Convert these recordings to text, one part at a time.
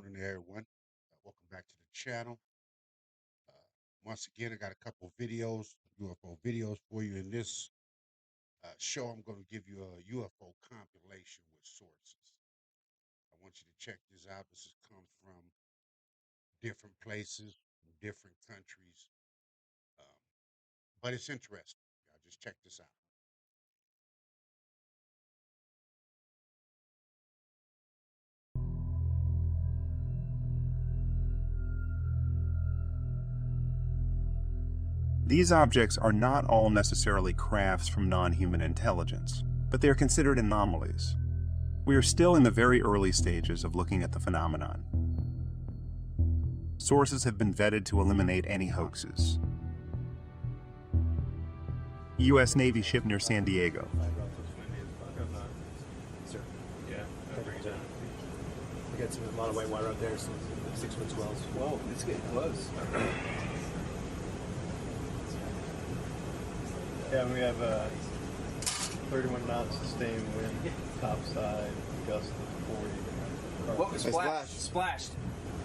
Morning, everyone. Welcome back to the channel. Uh, Once again, I got a couple videos, UFO videos for you. In this show, I'm going to give you a UFO compilation with sources. I want you to check this out. This has come from different places, different countries, um, but it's interesting. Y'all just check this out. These objects are not all necessarily crafts from non-human intelligence, but they are considered anomalies. We are still in the very early stages of looking at the phenomenon. Sources have been vetted to eliminate any hoaxes. U.S. Navy ship near San Diego. We got a lot of white water out there, some 6-foot swells. Whoa, it's getting close. Yeah, we have 31 knots sustained wind, topside, gust of 40. Whoa, splashed.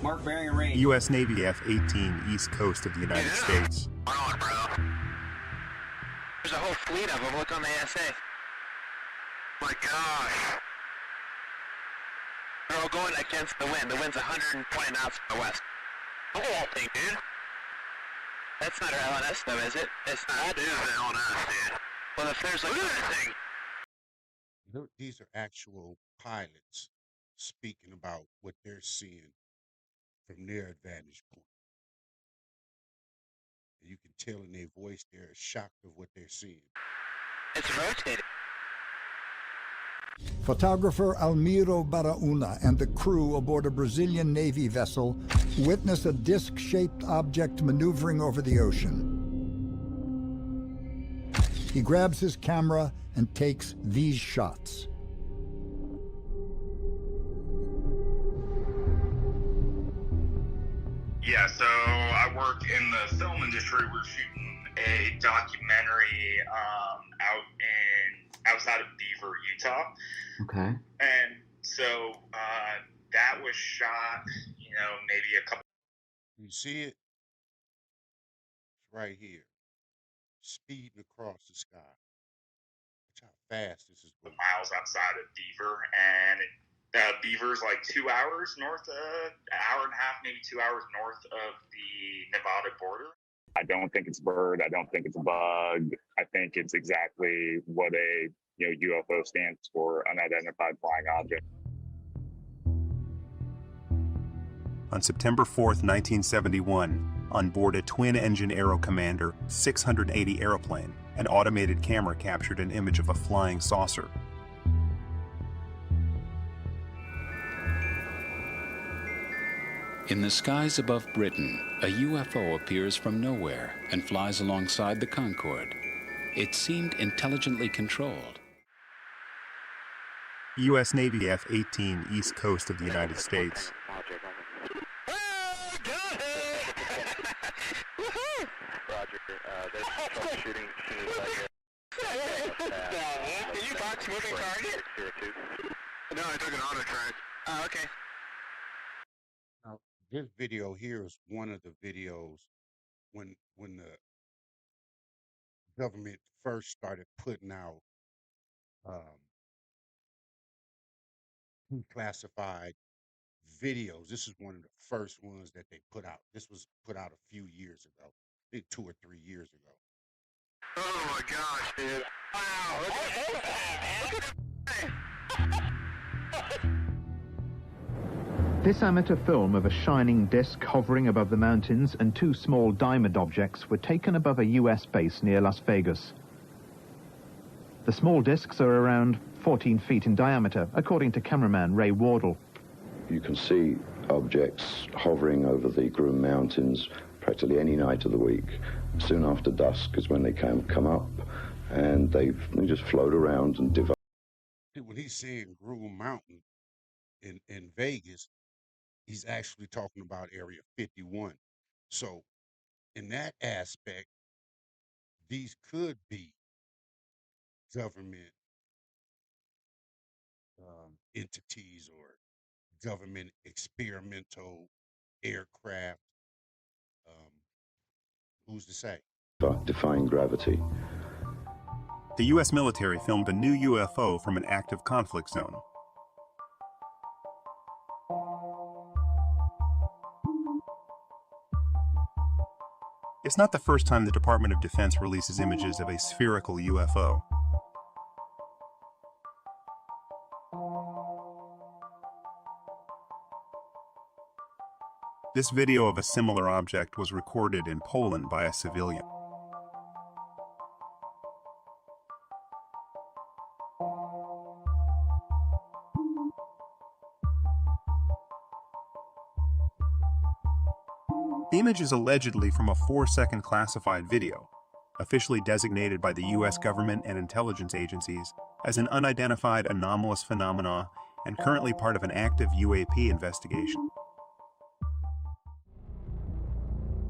Mark bearing and range. U.S. Navy F-18 east coast of the United States. On, bro. There's a whole fleet of them. Look on the ASA. My gosh. They're all going against the wind. The wind's 120 knots from the west. Look at that thing, dude. That's not our LNS, though, is it? It's not. That is an LNS, dude. Well, if there's like... Look at that thing. These are actual pilots speaking about what they're seeing from their vantage point. And you can tell in their voice they're shocked of what they're seeing. It's rotating. Photographer Almiro Barauna and the crew aboard a Brazilian Navy vessel witness a disc-shaped object maneuvering over the ocean. He grabs his camera and takes these shots. Yeah, so I work in the film industry. We're shooting a documentary outside of Beaver, Utah. Okay. And so that was shot, maybe a couple. You see it? It's right here, speeding across the sky. Watch how fast this is going. Miles outside of Beaver, and Beaver's like 2 hours north, an hour and a half, maybe 2 hours north of the Nevada border. I don't think it's a bird. I don't think it's a bug. I think it's exactly what a UFO stands for, unidentified flying object. On September 4th, 1971, on board a twin-engine Aero Commander 680 airplane, an automated camera captured an image of a flying saucer. In the skies above Britain, a UFO appears from nowhere and flies alongside the Concorde. It seemed intelligently controlled. U.S. Navy F-18 east coast of the United States. Roger, there's troubleshooting. Did you box moving target? No, I took an auto track. Oh, okay. Now, this video here is one of the videos when the government first started putting out classified videos. This is one of the first ones that they put out. This was put out a few years ago, I think 2 or 3 years ago. Oh my gosh, dude. Wow. This amateur film of a shining disc hovering above the mountains and two small diamond objects were taken above a U.S. base near Las Vegas. The small discs are around 14 feet in diameter, according to cameraman Ray Wardle. You can see objects hovering over the Groom Mountains practically any night of the week. Soon after dusk is when they come up, and they just float around and develop. When he's saying Groom Mountain in Vegas, he's actually talking about Area 51. So in that aspect, these could be government entities or government experimental aircraft. Who's to say? Defying gravity. The U.S. military filmed a new UFO from an active conflict zone. It's not the first time the Department of Defense releases images of a spherical UFO. This video of a similar object was recorded in Poland by a civilian. The image is allegedly from a 4-second classified video, officially designated by the U.S. government and intelligence agencies as an unidentified anomalous phenomena and currently part of an active UAP investigation.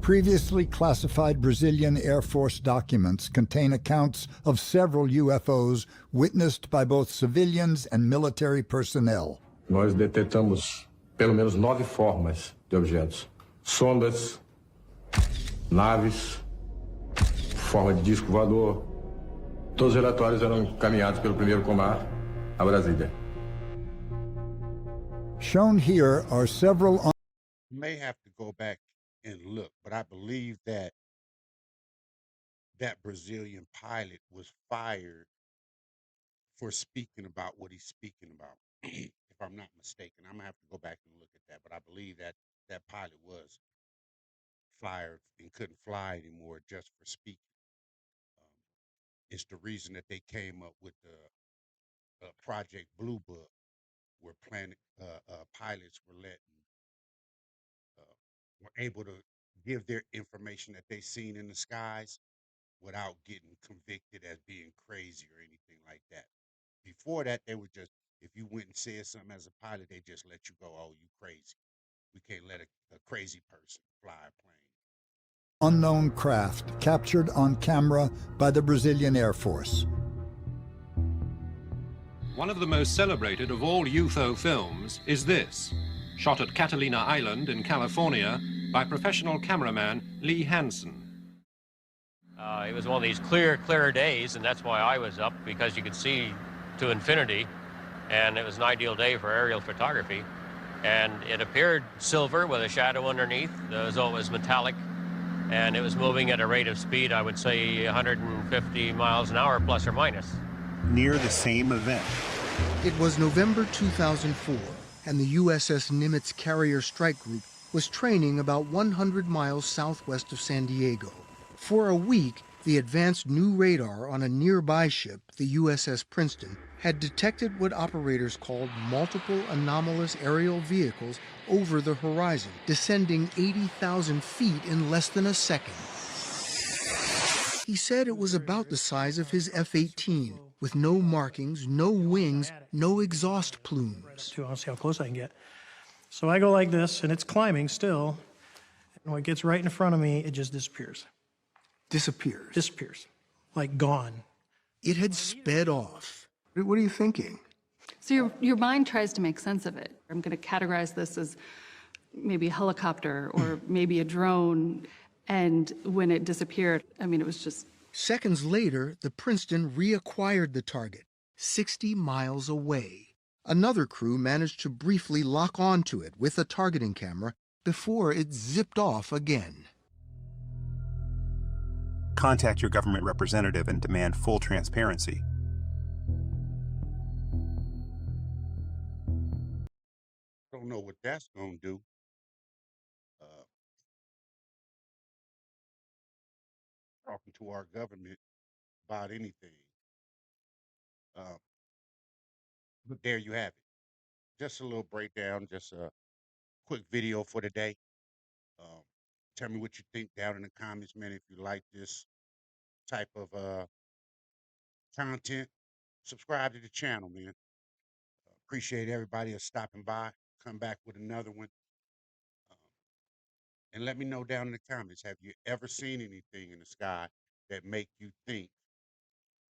Previously classified Brazilian Air Force documents contain accounts of several UFOs witnessed by both civilians and military personnel. Nós detectamos pelo menos 9 formas de objetos. Sondas, naves, forma de disco voador. Todos os relatórios eram encaminhados pelo primeiro comar a Brasília. Shown here are several. You may have to go back and look, but I believe that that Brazilian pilot was fired for speaking about what he's speaking about. If I'm not mistaken, I'm gonna have to go back and look at that, but I believe that that pilot was fired and couldn't fly anymore just for speaking. It's the reason that they came up with the Project Blue Book, where pilots were were able to give their information that they seen in the skies without getting convicted as being crazy or anything like that. Before that, they were just, if you went and said something as a pilot, they just let you go, oh, you crazy. We can't let a crazy person fly a plane. Unknown craft captured on camera by the Brazilian Air Force. One of the most celebrated of all UFO films is this, shot at Catalina Island in California by professional cameraman Lee Hansen. It was one of these clear days, and that's why I was up, because you could see to infinity, and it was an ideal day for aerial photography. And it appeared silver with a shadow underneath, as though it was metallic, and it was moving at a rate of speed, I would say 150 miles an hour, plus or minus. Near the same event. It was November 2004, and the USS Nimitz Carrier Strike Group was training about 100 miles southwest of San Diego. For a week, the advanced new radar on a nearby ship, the USS Princeton, had detected what operators called multiple anomalous aerial vehicles over the horizon, descending 80,000 feet in less than a second. He said it was about the size of his F-18, with no markings, no wings, no exhaust plumes. I'll see how close I can get. So I go like this, and it's climbing still. And when it gets right in front of me, it just disappears. Disappears? Disappears. Like gone. It had sped off. What are you thinking? So your mind tries to make sense of it. I'm going to categorize this as maybe a helicopter or maybe a drone. And when it disappeared, I mean, it was just... Seconds later, the Princeton reacquired the target, 60 miles away. Another crew managed to briefly lock onto it with a targeting camera before it zipped off again. Contact your government representative and demand full transparency. I don't know what that's going to do. Talking to our government about anything. But there you have it. Just a little breakdown, just a quick video for today. Tell me what you think down in the comments, man. If you like this type of content, subscribe to the channel, man. Appreciate everybody that's stopping by. Come back with another one. And let me know down in the comments, have you ever seen anything in the sky that make you think,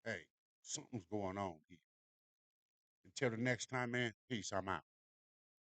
hey, something's going on here? Until the next time, man, peace, I'm out.